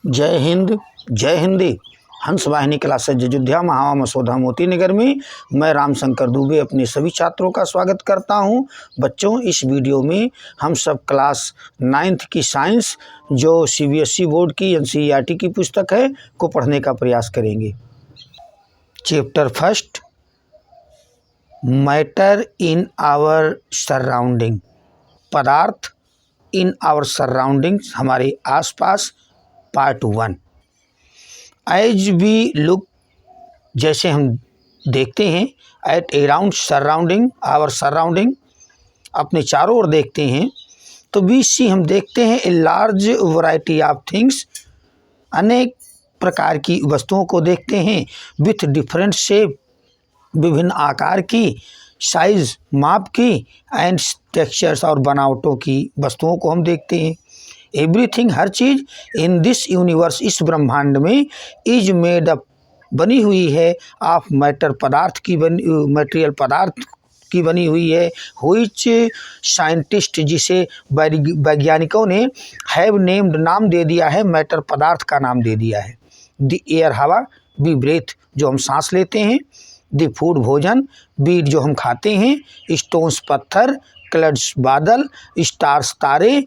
जय हिंद, जय हिंदी। हंस वाहिनी क्लासेज अयोध्या महावा मसौदा मोती नगर में मैं रामशंकर दुबे अपने सभी छात्रों का स्वागत करता हूं। बच्चों, इस वीडियो में हम सब क्लास 9th की साइंस जो सीबीएसई बोर्ड की एनसीईआरटी की पुस्तक है को पढ़ने का प्रयास करेंगे। Chapter first, matter in our surrounding. पदार्थ इन आवर सराउंडिंग्स, हमारे आसपास। पार्ट 1। एज वी लुक, जैसे हम देखते हैं, at around surrounding, our surrounding, अपने चारों ओर देखते हैं तो वी सी, हम देखते हैं, a large variety of things, अनेक प्रकार की वस्तुओं को देखते हैं, विथ डिफरेंट शेप, विभिन्न आकार की, साइज, माप की, एंड टेक्सचर्स, और बनावटों की वस्तुओं को हम देखते हैं। Everything, her cheese, in this universe, इस ब्रह्मांड में, इज मेड अप, बनी हुई है, ऑफ मैटर, पदार्थ की बनी, मटेरियल, पदार्थ की बनी हुई है। व्हिच साइंटिस्ट, जिसे वैज्ञानिकों ने हैव नेम्ड, नाम दे दिया है, मैटर, पदार्थ का नाम दे दिया है। द एयर, हवा, बी ब्रेथ, जो हम सांस लेते हैं, द फूड, भोजन, बीट, जो हम खाते हैं, स्टोन्स, पत्थर, क्लाउड्स, बादल, स्टार्स, तारे,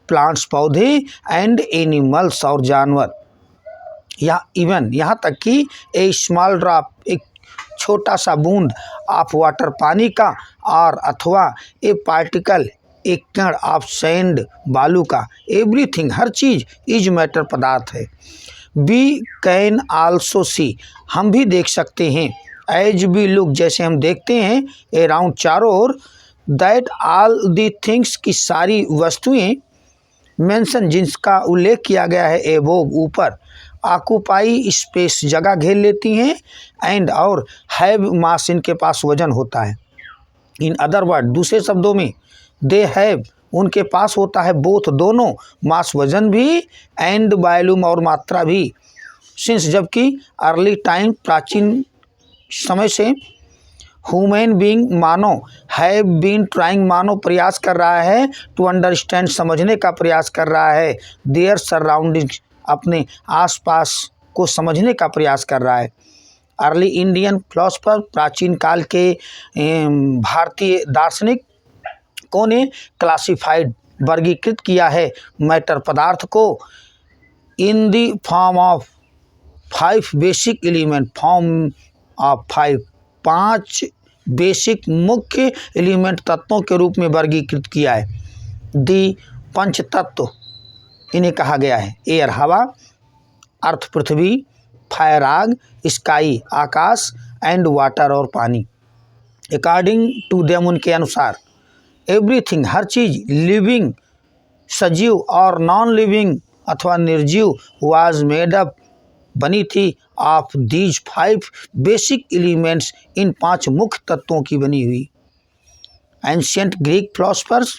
प्लांट्स, पौधे, एंड एनिमल्स, और जानवर, या इवन, यहाँ तक कि ए स्मॉल ड्रॉप, एक छोटा सा बूंद, ऑफ वाटर, पानी का, और अथवा ए पार्टिकल, एक कण, ऑफ सैंड, बालू का। Everything, her cheese, is matter, पदार्थ है। वी कैन आल्सो सी, हम भी देख सकते हैं, एज वी लुक, जैसे हम देखते हैं, अराउंड, चारों ओर, दैट ऑल दी थिंग्स, की सारी वस्तुएं, मेंशन, जिसका उल्लेख किया गया है, एबोव, ऊपर, ऑक्यूपाई स्पेस, जगह घेर लेती हैं, एंड, और, हैव मास, इनके पास वजन होता है। इन अदर वर्ड, दूसरे शब्दों में, दे हैव, उनके पास होता है, बोथ, दोनों, मास, वजन भी, एंड वॉल्यूम, और मात्रा भी। सिंस, जबकि, अर्ली टाइम, प्राचीन समय से, ह्यूमन बीइंग, मानव, हैव बीन ट्राइंग, मानव प्रयास कर रहा है, टू अंडरस्टैंड, समझने का प्रयास कर रहा है, देयर सराउंडिंग्स, अपने आसपास को समझने का प्रयास कर रहा है। अर्ली इंडियन फिलोसफर, प्राचीन काल के भारतीय दार्शनिक को ने क्लासिफाइड, वर्गीकृत किया है, मैटर, पदार्थ को, in the form of 5 basic element, form of 5, 5 basic, मुख्य एलिमेंट, तत्वों के रूप में वर्गीकृत किया है। दी पंच तत्व, इन्हें कहा गया है। एयर, हवा, अर्थ, पृथ्वी, फायर, आग, स्काई, आकाश, एंड वाटर, और पानी। अकॉर्डिंग टू देम, उनके अनुसार, एवरीथिंग, हर चीज, लिविंग, सजीव, और नॉन लिविंग, अथवा निर्जीव, वाज मेड अप, बनी थी, ऑफ दीज 5 बेसिक एलिमेंट्स, इन 5 मुख्य तत्वों की बनी हुई। एंशियंट ग्रीक फिलोसफर्स,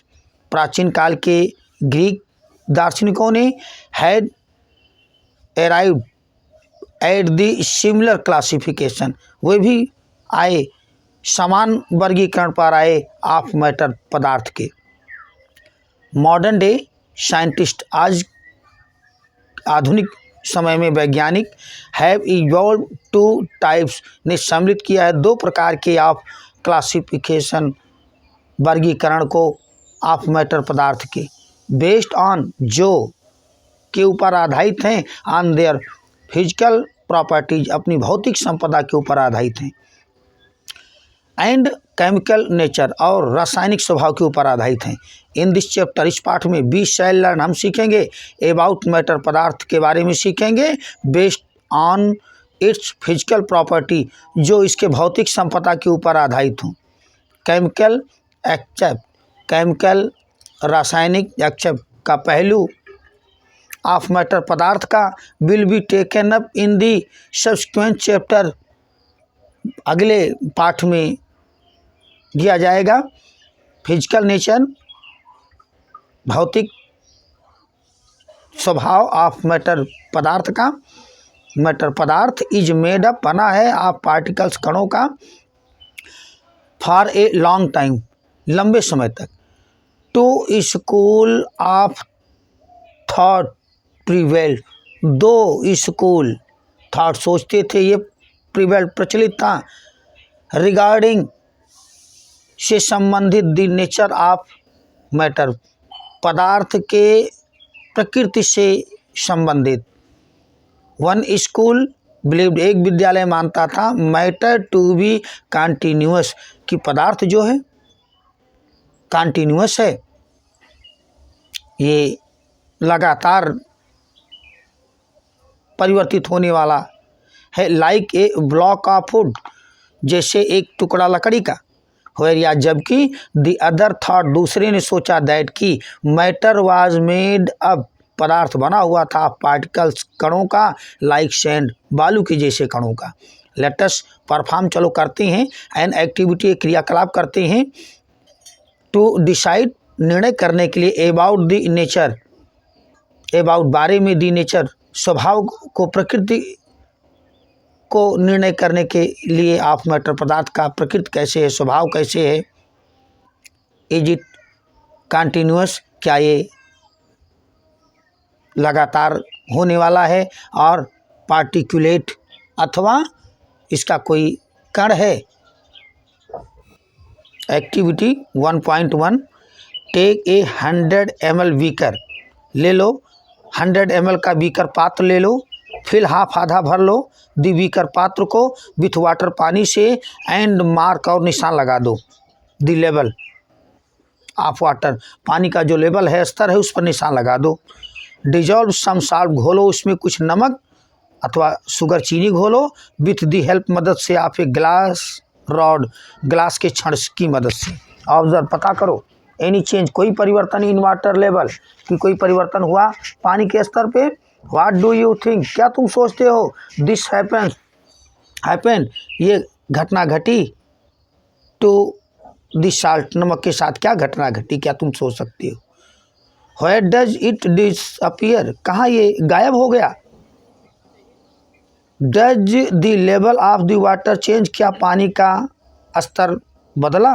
प्राचीन काल के ग्रीक दार्शनिकों ने, had arrived at the similar classification, वे भी आए, समान वर्गीकरण पर आए, ऑफ मैटर, पदार्थ के। मॉडर्न डे साइंटिस्ट, आज आधुनिक समय में वैज्ञानिक, हैव इवॉल्व 2 टाइप्स, ने सम्मिलित किया है 2 प्रकार के ऑफ क्लासिफिकेशन, वर्गीकरण को, ऑफ मैटर, पदार्थ के, बेस्ड ऑन, जो के ऊपर आधारित हैं, ऑन देयर फिजिकल प्रॉपर्टीज, अपनी भौतिक संपदा के ऊपर आधारित हैं, एंड केमिकल नेचर, और रासायनिक स्वभाव के ऊपर आधारित हैं। इन दिस चैप्टर, इस पाठ में, वी शैल लर्न, हम सीखेंगे, अबाउट मैटर, पदार्थ के बारे में सीखेंगे, based on it's physical property, जो इसके भौतिक संपदा के ऊपर आधारित हों। केमिकल एक्सेप्ट, केमिकल, रासायनिक, एक्सेप्ट का पहलू, ऑफ मैटर, पदार्थ का, will be taken up in the subsequent chapter, अगले पाठ में दिया जाएगा। फिजिकल नेचर, भौतिक स्वभाव, ऑफ मैटर, पदार्थ का। मैटर, पदार्थ, इज मेड अप, बना है, ऑफ पार्टिकल्स, कणों का, फॉर ए लॉन्ग टाइम, लंबे समय तक, two school of thought prevail, दो स्कूल थॉट सोचते थे, ये प्रिवेल प्रचलित था, रिगार्डिंग से संबंधित द नेचर ऑफ मैटर, पदार्थ के प्रकृति से संबंधित। वन स्कूल बिलीव्ड, एक विद्यालय मानता था, मैटर टू बी कंटिन्यूअस, कि पदार्थ जो है कंटिन्यूअस है, ये लगातार परिवर्तित होने वाला है, like a block of would, जैसे एक टुकड़ा लकड़ी का, वेयर या जबकि द अदर थॉट, दूसरे ने सोचा, दैट की मैटर वाज मेड अप, पदार्थ बना हुआ था, पार्टिकल्स कणों का, लाइक सैंड, बालू के जैसे कणों का। लेटस परफॉर्म, चलो करते हैं, एन एक्टिविटी, क्रियाकलाप करते हैं, टू डिसाइड, निर्णय करने के लिए, अबाउट द नेचर, अबाउट बारे में, द नेचर स्वभाव को, प्रकृति को निर्णय करने के लिए, ऑफ मैटर पदार्थ का, प्रकृति कैसे है, स्वभाव कैसे है, इज इट कंटिन्यूअस, क्या ये लगातार होने वाला है, और पार्टिकुलेट, अथवा इसका कोई कण है। Activity 1.1, take a 100 ml beaker, ले लो 100 ml का बीकर पात्र ले लो, फिल हाफ, आधा भर लो, दी बीकर पात्र को, विथ वाटर, पानी से, एंड मार्क, और निशान लगा दो, दी लेवल ऑफ वाटर, पानी का जो लेवल है, स्तर है, उस पर निशान लगा दो। डिजॉल्व सम साल्ट, घोलो उसमें कुछ नमक अथवा शुगर, चीनी घोलो, विथ दी हेल्प, मदद से, आप एक ग्लास रॉड, ग्लास के छड़ की मदद से। ऑब्जर्व, पता करो, एनी चेंज, कोई परिवर्तन इन वाटर लेवल, कि कोई परिवर्तन हुआ पानी के स्तर पे। व्हाट डू यू थिंक, क्या तुम सोचते हो, दिस हैपन, ये घटना घटी, टू दिस साल्ट, नमक के साथ क्या घटना घटी, क्या तुम सोच सकते हो। Where does it disappear, कहाँ ये गायब हो गया। Does the level of the water change, क्या पानी का स्तर बदला।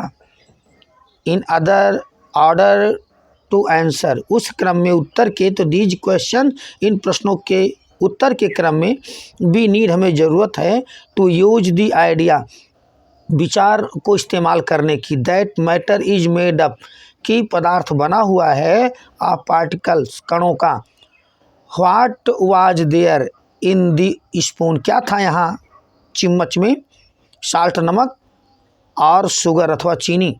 In other order to answer, उस क्रम में उत्तर के, तो these question, इन प्रश्नों के उत्तर के क्रम में, we need, हमें ज़रूरत है, to use the idea, विचार को इस्तेमाल करने की, that matter is made up, कि पदार्थ बना हुआ है, ऑफ पार्टिकल्स, कणों का। What was there in the spoon, क्या था यहाँ चम्मच में, साल्ट, नमक, और शुगर अथवा चीनी।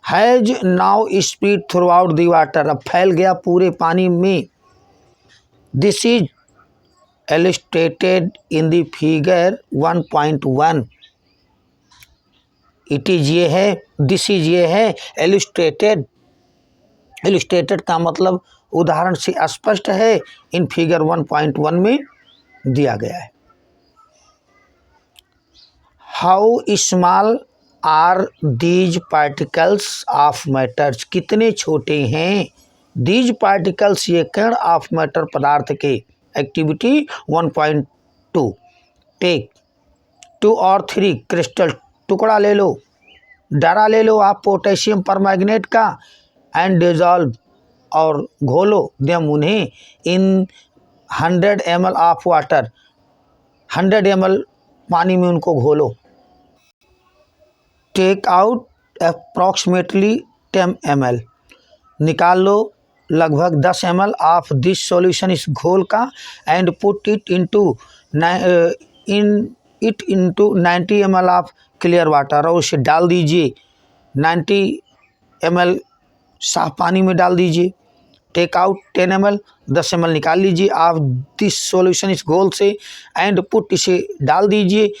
Has now spread through out the water, अब फैल गया पूरे पानी में। This is illustrated in the figure 1.1, it is, ये है, दिस इज, ये है, इलस्ट्रेटेड, इलस्ट्रेटेड का मतलब उदाहरण से स्पष्ट है, इन फिगर 1.1 में दिया गया है। How small are these particles of matters, कितने छोटे हैं, दीज पार्टिकल्स, ये कण, ऑफ मैटर, पदार्थ के। एक्टिविटी 1.2, टेक 2 और 3 क्रिस्टल, टुकड़ा ले लो, डरा ले लो आप पोटेशियम परमैंगनेट का, एंड डिजॉल्व, और घोलो देम, उन्हें, इन 100 ml ऑफ वाटर, 100 ml पानी में उनको घोलो। टेक आउट अप्रॉक्सीमेटली 10 ml, निकाल लो लगभग 10 ml ऑफ दिस सॉल्यूशन, इस घोल का, and put it into 90 ml of clear water, और उसे डाल दीजिए 90 ml साफ पानी में डाल दीजिए। टेक आउट 10 ml, 10 ml निकाल लीजिए ऑफ दिस सॉल्यूशन, इस घोल से, एंड पुट, इसे डाल दीजिए,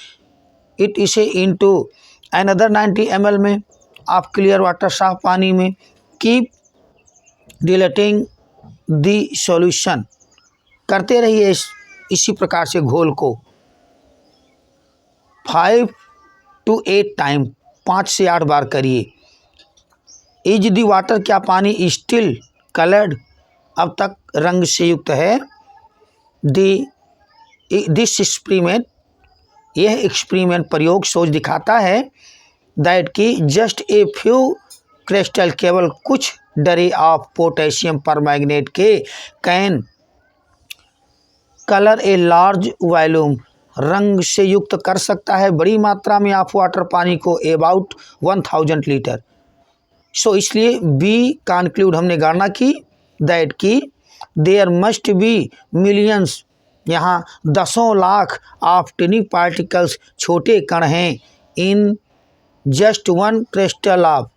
इट, इसे, इनटू अनदर 90 ml में ऑफ क्लियर वाटर, साफ पानी में। कीप डिलेटिंग द सॉल्यूशन, करते रहिए इसी प्रकार से घोल को 5 to 8 टाइम, 5 से 8 बार करिए। इज दी वाटर, क्या पानी स्टिल कलर्ड, अब तक रंग से युक्त है। दिस एक्सपेरिमेंट, यह एक्सपेरिमेंट, प्रयोग, सोच दिखाता है, दैट की जस्ट ए फ्यू क्रिस्टल, केवल कुछ डरे ऑफ पोटेशियम परमैंगनेट के, can colour a large volume, रंग से युक्त कर सकता है बड़ी मात्रा में ऑफ वाटर, पानी को, अबाउट 1000 लीटर। सो इसलिए बी कंक्लूड हमने गणना की दैट की देयर मस्ट बी मिलियंस, यहाँ दसों लाख ऑफ टिनी पार्टिकल्स, छोटे कण हैं, in just one crystal of,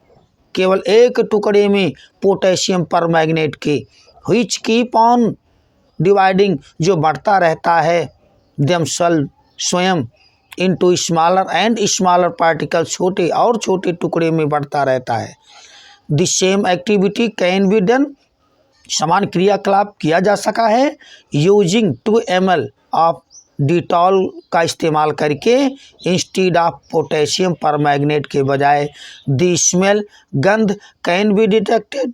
केवल एक टुकड़े में पोटेशियम परमैंगनेट के, व्हिच कीप ऑन डिवाइडिंग, जो बढ़ता रहता है, देमसेल्फ स्वयं, into smaller and smaller particle, छोटे और छोटे टुकड़े में बढ़ता रहता है। The same activity can be done, समान क्रियाकलाप किया जा सका है, यूजिंग 2 ml ऑफ डिटॉल का इस्तेमाल करके, इंस्टीड ऑफ पोटेशियम परमैंगनेट के बजाय। द स्मेल, गंध, कैन बी डिटेक्टेड,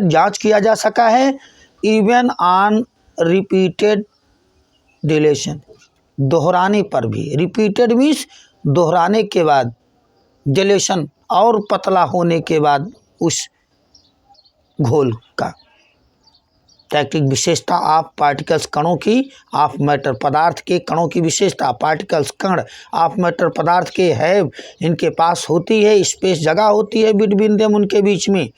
जांच किया जा सका है, इवन ऑन रिपीटेड डिलेशन, दोहराने पर भी, रिपीटेड मीन्स दोहराने के बाद, डिलेशन और पतला होने के बाद उस घोल का। टैक्टिक विशेषता ऑफ पार्टिकल्स, कणों की, ऑफ मैटर पदार्थ के, कणों की विशेषता, पार्टिकल्स कण, ऑफ मैटर पदार्थ के, हैव इनके पास होती है, स्पेस जगह होती है, बिटवीन देम उनके बीच में।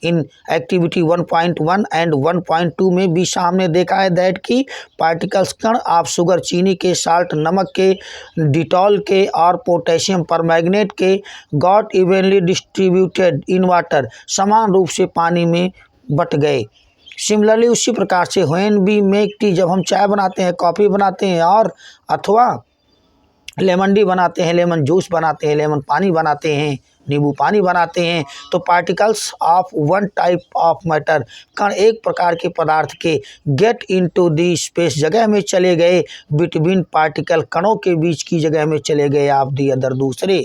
इन एक्टिविटी 1.1 एंड 1.2 में भी हमने देखा है दैट की पार्टिकल्स कण ऑफ शुगर, चीनी के, साल्ट नमक के, डिटॉल के और पोटेशियम परमैंगनेट के, got evenly distributed in water, समान रूप से पानी में बट गए। सिमिलरली उसी प्रकार से व्हेन वी मेक टी, जब हम चाय बनाते हैं, कॉफ़ी बनाते हैं और अथवा लेमन टी बनाते हैं, लेमन जूस बनाते हैं, लेमन पानी बनाते हैं, नींबू पानी बनाते हैं, तो particles of one type of matter, कण एक प्रकार के पदार्थ के, गेट इनटू दी स्पेस, जगह में चले गए, बिटवीन पार्टिकल, कणों के बीच की जगह में चले गए, ऑफ दी अदर, दूसरे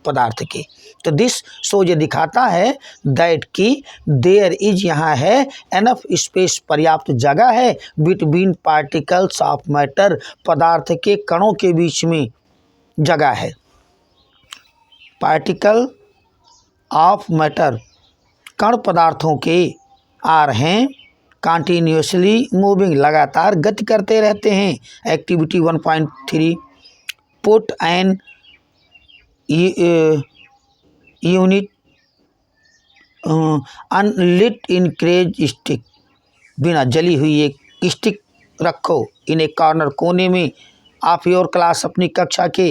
पदार्थ के। तो दिस शो ये दिखाता है दैट की देयर इज, यहाँ है, एनफ स्पेस, पर्याप्त जगह है, बिटवीन पार्टिकल्स ऑफ मैटर, पदार्थ के कणों के बीच में जगह है। पार्टिकल ऑफ मैटर, कण पदार्थों के, आर हैं कंटिन्यूसली मूविंग, लगातार गति करते रहते हैं। Activity 1.3 put an unit unlit incense stick, बिना जली हुई एक स्टिक रखो इन ए कॉर्नर, कोने में, ऑफ योर क्लास, अपनी कक्षा के।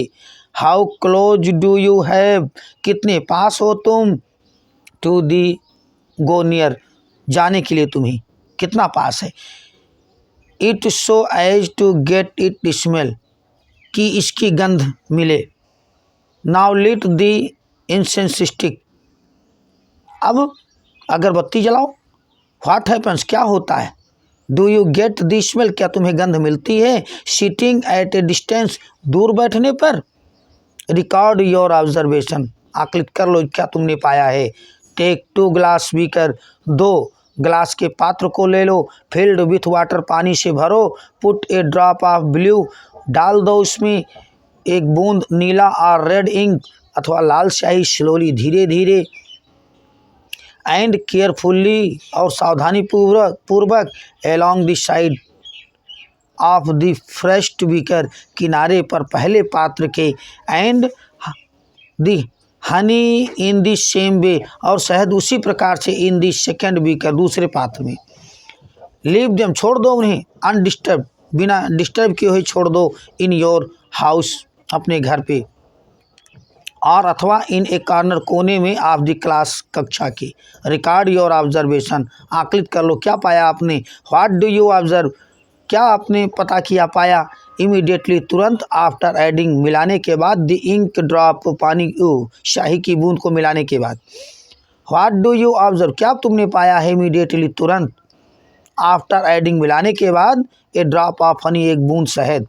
How close do you have, कितने पास हो तुम, टू दी गो नियर, जाने के लिए तुम्हें कितना पास है। It so as to get it smell, कि इसकी गंध मिले। Now lit the incense stick, अब अगरबत्ती जलाओ। व्हाट हैपन्स, क्या होता है। Do you get the smell, क्या तुम्हें गंध मिलती है। सिटिंग एट ए डिस्टेंस, दूर बैठने पर। रिकॉर्ड योर ऑब्जर्वेशन, आकलित कर लो क्या तुमने पाया है। टेक 2 ग्लास बीकर, 2 ग्लास के पात्र को ले लो। फिल्ड विथ वाटर, पानी से भरो। Put A drop of blue, डाल दो उसमें एक बूंद नीला और रेड इंक अथवा लाल स्याही, स्लोली, धीरे धीरे। एंड केयरफुल्ली, और सावधानी पूर्वक, along the side of the first beaker, किनारे पर पहले पात्र के। And the honey in the same way, और शहद उसी प्रकार से, इन द सेकेंड बीकर, दूसरे पात्र में। लीव देम, छोड़ दो उन्हें, अनडिस्टर्ब, बिना डिस्टर्ब किए हुए छोड़ दो। इन योर हाउस, अपने घर पे, और अथवा इन ए कॉर्नर, कोने में, ऑफ द क्लास, कक्षा की। रिकॉर्ड योर ऑब्जर्वेशन, आकलित कर लो क्या पाया आपने। व्हाट डू यू ऑब्जर्व, क्या आपने पता किया, पाया। इमीडिएटली, तुरंत। आफ्टर एडिंग, मिलाने के बाद। द इंक ड्रॉप, पानी, शाही की बूंद को मिलाने के बाद। व्हाट डू यू ऑब्जर्व, क्या तुमने पाया है। इमीडिएटली, तुरंत। आफ्टर एडिंग, मिलाने के बाद। ए ड्रॉप ऑफ हनी, एक बूंद शहद।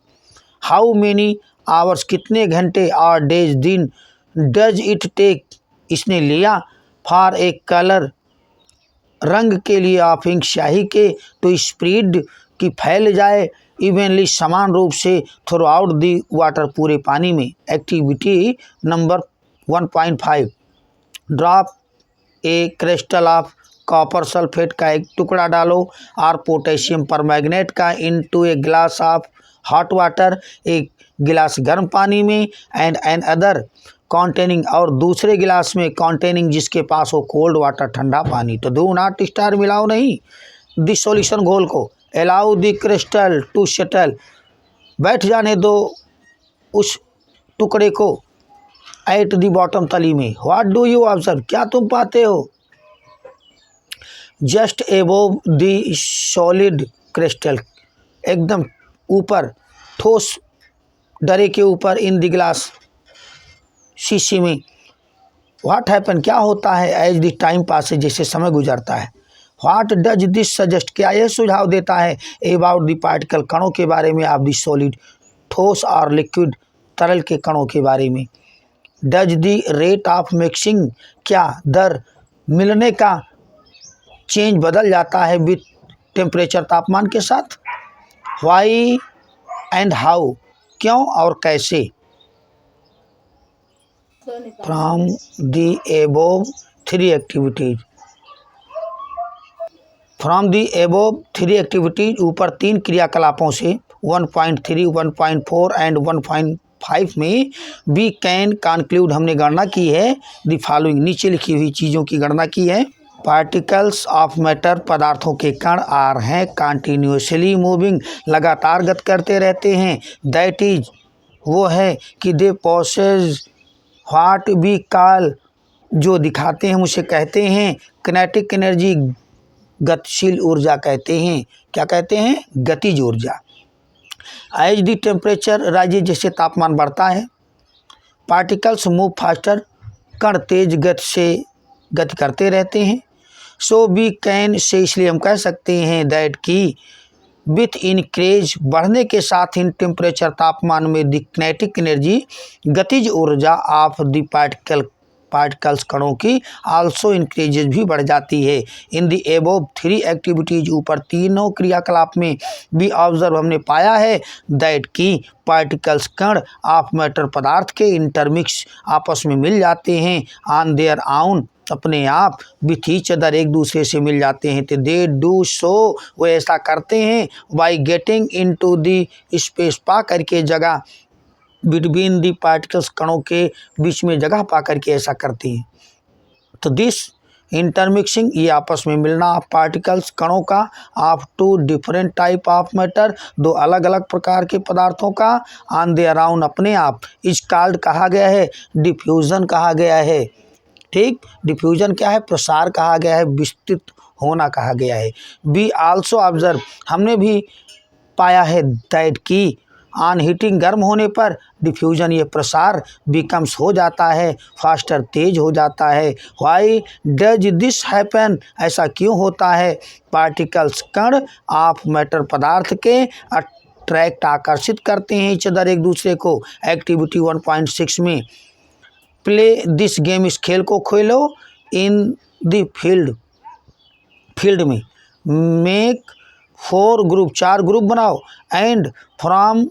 हाउ मेनी आवर्स, कितने घंटे, और डेज, दिन। डज इट टेक, इसने लिया। फॉर ए कलर, रंग के लिए, ऑफ इंक, स्याही के। टू स्प्रेड, कि फैल जाए। इवनली, समान रूप से। थ्रू आउट दी वाटर, पूरे पानी में। Activity number 1.5 drop A crystal of copper sulphate का एक टुकड़ा डालो और पोटेशियम परमैंगनेट का into a glass of hot water, एक गिलास गर्म पानी में, एंड एन अदर कॉन्टेनिंग, और दूसरे गिलास में कॉन्टेनिंग जिसके पास हो कोल्ड वाटर, ठंडा पानी। तो डू नॉट स्टार, मिलाओ नहीं दिस सॉल्यूशन घोल को। Allow the crystal to settle, बैठ जाने दो उस टुकड़े को एट द बॉटम, तली में। व्हाट डू यू ऑब्जर्व, क्या तुम पाते हो? Just above the solid crystal, एकदम ऊपर, ठोस डरे के ऊपर, इन द ग्लास, शीशी में। व्हाट हैपन, क्या होता है? एज द टाइम पास, जैसे समय गुजरता है। व्हाट डज दिस सजेस्ट, क्या यह सुझाव देता है? अबाउट द पार्टिकल, कणों के बारे में, ऑफ द सॉलिड, ठोस और लिक्विड, तरल के कणों के बारे में। Does the rate of mixing, क्या दर मिलने का चेंज बदल जाता है विथ टेम्परेचर, तापमान के साथ? व्हाई एंड हाउ, क्यों और कैसे? From the above three activities, from the above three activities, ऊपर तीन क्रियाकलापों से 1.3, 1.4 एंड 1.5 में वी कैन कंक्लूड, हमने गणना की है, द फॉलोइंग, नीचे लिखी हुई चीज़ों की गणना की है। पार्टिकल्स ऑफ मैटर, पदार्थों के कण, आर हैं कंटिन्यूसली मूविंग, लगातार गति करते रहते हैं। दैट इज, वो है कि दे पोसेस व्हाट वी कॉल, जो दिखाते हैं उसे कहते हैं किनेटिक एनर्जी, गतिशील ऊर्जा कहते हैं। क्या कहते हैं? गतिज ऊर्जा। एज द टेम्परेचर राइजेज, जैसे तापमान बढ़ता है। पार्टिकल्स मूव फास्टर, कण तेज गति से गति करते रहते हैं। सो वी कैन से, इसलिए हम कह सकते हैं दैट की विथ इंक्रीज, बढ़ने के साथ, इन टेम्परेचर, तापमान में, द किनेटिक एनर्जी, गतिज ऊर्जा ऑफ द पार्टिकल्स, कणों की, आल्सो इंक्रीजेज, भी बढ़ जाती है। In the above three activities, ऊपर तीनों क्रियाकलाप में भी ऑब्जर्व, हमने पाया है दैट की पार्टिकल्स, कण ऑफ मैटर, पदार्थ के, इंटरमिक्स, आपस में मिल जाते हैं, ऑन देयर आउन, अपने आप, विथ ईच अदर, एक दूसरे से मिल जाते हैं। तो दे डू सो, वो ऐसा करते हैं, by getting into the space, पा करके जगह, बिटवीन दी पार्टिकल्स, कणों के बीच में जगह पा करके ऐसा करती हैं। तो दिस इंटरमिक्सिंग, ये आपस में मिलना पार्टिकल्स, कणों का, of two different type of matter, दो अलग अलग प्रकार के पदार्थों का, ऑन द अराउंड, अपने आप, इज कॉल्ड, कहा गया है, डिफ्यूजन कहा गया है। ठीक, डिफ्यूजन क्या है? प्रसार कहा गया है, विस्तृत होना कहा गया है। वी आल्सो ऑब्जर्व, हमने भी पाया है दैट की ऑन हीटिंग, गर्म होने पर, डिफ्यूजन, ये प्रसार, बिकम्स, हो जाता है, फास्टर, तेज हो जाता है। व्हाई डज दिस हैपन, ऐसा क्यों होता है? पार्टिकल्स, कण ऑफ मैटर, पदार्थ के, अट्रैक्ट, आकर्षित करते हैं इच अदर, एक दूसरे को। एक्टिविटी 1.6 में, प्ले दिस गेम, इस खेल को खेलो, इन द फील्ड में, मेक 4 ग्रुप, 4 ग्रुप बनाओ, एंड फ्रॉम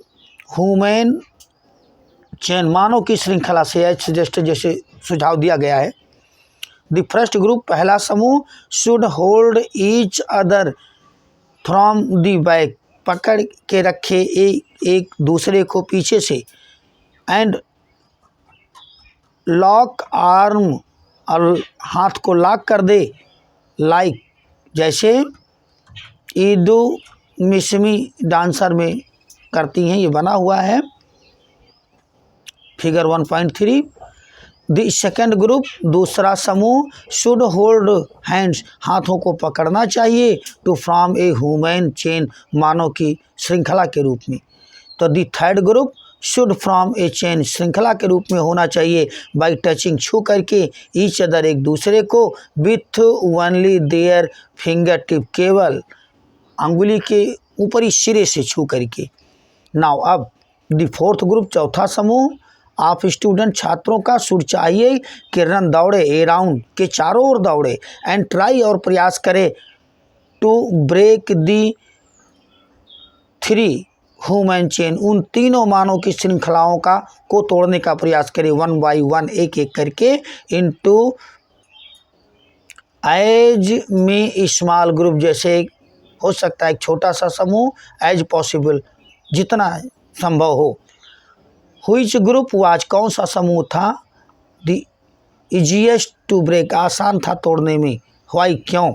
ह्यूमन चेन, मानव की श्रृंखला से, एज सजेस्ट, जैसे सुझाव दिया गया है। द फर्स्ट ग्रुप, पहला समूह, should hold each other from the back, पकड़ के रखे एक दूसरे को पीछे से, एंड लॉक आर्म, और हाथ को लॉक कर दे, लाइक, जैसे ईदू मिसमी डांसर में करती हैं। ये बना हुआ है फिगर 1.3। द सेकेंड ग्रुप, दूसरा समूह, शुड होल्ड हैंड्स, हाथों को पकड़ना चाहिए, to from a human chain, मानव की श्रृंखला के रूप में। तो the third group, should from a chain, श्रृंखला के रूप में होना चाहिए, बाई टचिंग, छू करके, ईच अदर, एक दूसरे को, with only their finger tip, केवल अंगुली के ऊपरी सिरे से छू करके। नाउ अब द फोर्थ ग्रुप, चौथा समूह, आप स्टूडेंट, छात्रों का, शुड चाहिए कि रन, दौड़े, ए राउंड, के चारों ओर दौड़े, एंड ट्राई, और प्रयास करे, to break the 3 human chain, उन तीनों मानव की श्रृंखलाओं का को तोड़ने का प्रयास करे, 1 by 1, एक एक करके, इनटू एज में स्मॉल ग्रुप, जैसे हो सकता है एक छोटा सा समूह, एज पॉसिबल जितना संभव हो। व्हिच ग्रुप वाज, कौन सा समूह था, द इजीएस्ट टू ब्रेक, आसान था तोड़ने में, व्हाई, क्यों।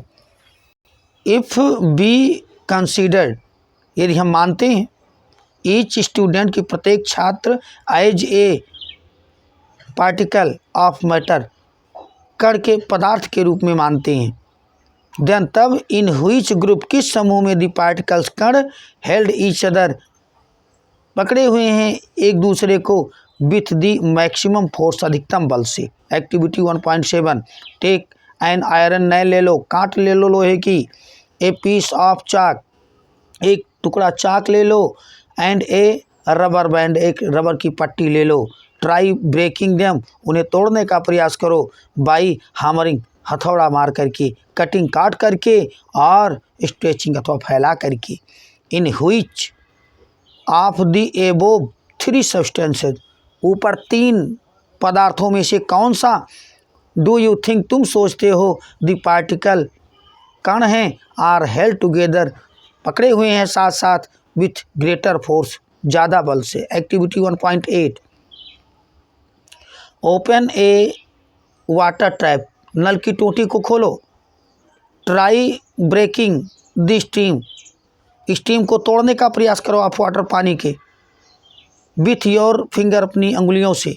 इफ़ बी कंसीडर्ड, यदि हम मानते हैं, ईच स्टूडेंट की प्रत्येक छात्र as a particle of matter, कण के पदार्थ के रूप में मानते हैं, देन तब इन व्हिच ग्रुप, किस समूह में द पार्टिकल्स कण हेल्ड ईच अदर, पकड़े हुए हैं एक दूसरे को, विथ द मैक्सिमम फोर्स, अधिकतम बल से। Activity 1.7, take an iron nail, ले लो, कांट ले लो लोहे की, ए पीस ऑफ चाक, एक टुकड़ा चाक ले लो, एंड ए रबर बैंड, एक रबर की पट्टी ले लो, ट्राई ब्रेकिंग देम, उन्हें तोड़ने का प्रयास करो, बाई हामरिंग, हथौड़ा मार करके, कटिंग काट करके, और स्ट्रेचिंग अथवा फैला करके। In which of the above three substances, ऊपर तीन पदार्थों में से कौन सा, डू यू थिंक, तुम सोचते हो, द पार्टिकल, कण हैं, आर हेल्ड टुगेदर, पकड़े हुए हैं साथ साथ, विथ ग्रेटर फोर्स, ज़्यादा बल से। Activity 1.8, open a water tap, नल की टोटी को खोलो, try breaking the stream, stream को तोड़ने का प्रयास करो आप वाटर, पानी के, विथ योर फिंगर, अपनी अंगुलियों से,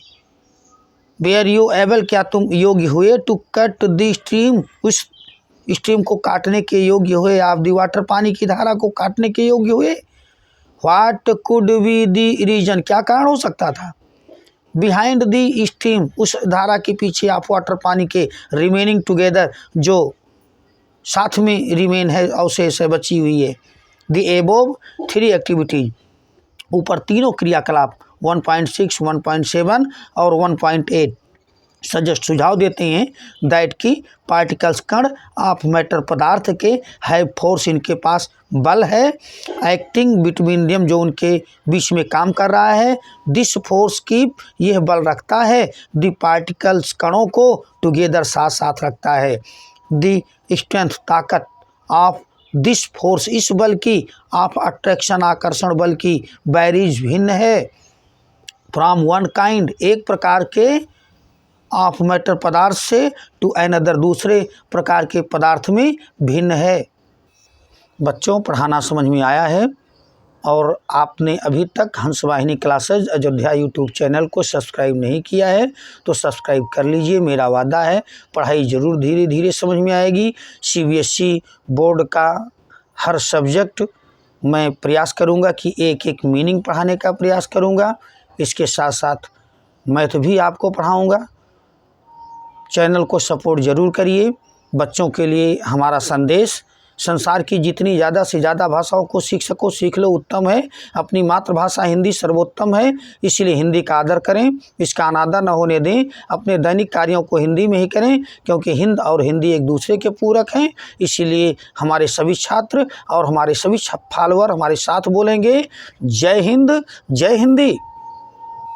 वेयर यू एबल, क्या तुम योग्य हुए, टू कट द स्ट्रीम, उस स्ट्रीम को काटने के योग्य हुए, आप दी वाटर, पानी की धारा को काटने के योग्य हुए। What could be the reason, क्या कारण हो सकता था, बिहाइंड द स्ट्रीम, उस धारा के पीछे, आप वाटर, पानी के, रिमेनिंग टुगेदर, जो साथ में रिमेन है, अवशेष है, बची हुई है। द एबोव थ्री एक्टिविटीज, ऊपर तीनों क्रियाकलाप 1.6, 1.7 और 1.8 सजेस्ट, सुझाव देते हैं, दैट की पार्टिकल्स, कण ऑफ मैटर, पदार्थ के, हैव फोर्स, इनके पास बल है, एक्टिंग बिटवीन देम, जो उनके बीच में काम कर रहा है, दिस फोर्स कीप, यह बल रखता है, द पार्टिकल्स, कणों को, टुगेदर, साथ साथ रखता है, द स्ट्रेंथ, ताकत, ऑफ दिस फोर्स, इस बल की, ऑफ अट्रैक्शन, आकर्षण बल की, बैरीज, भिन्न है, फ्रॉम वन काइंड, एक प्रकार के, ऑफ मैटर, पदार्थ से, टू अनदर, दूसरे प्रकार के पदार्थ में भिन्न है। बच्चों, पढ़ाना समझ में आया है, और आपने अभी तक हंसवाहिनी क्लासेज अयोध्या यूट्यूब चैनल को सब्सक्राइब नहीं किया है तो सब्सक्राइब कर लीजिए। मेरा वादा है पढ़ाई ज़रूर धीरे धीरे समझ में आएगी। सीबीएसई बोर्ड का हर सब्जेक्ट मैं प्रयास करूंगा कि एक एक मीनिंग पढ़ाने का प्रयास करूंगा। इसके साथ साथ मैथ भी आपको पढ़ाऊंगा। चैनल को सपोर्ट ज़रूर करिए। बच्चों के लिए हमारा संदेश, संसार की जितनी ज़्यादा से ज़्यादा भाषाओं को सीख सको सीख लो, उत्तम है। अपनी मातृभाषा हिंदी सर्वोत्तम है, इसलिए हिंदी का आदर करें, इसका अनादर न होने दें। अपने दैनिक कार्यों को हिंदी में ही करें, क्योंकि हिंद और हिंदी एक दूसरे के पूरक हैं। इसीलिए हमारे सभी छात्र और हमारे सभी फॉलोअर हमारे साथ बोलेंगे, जय हिंद, जय हिंदी।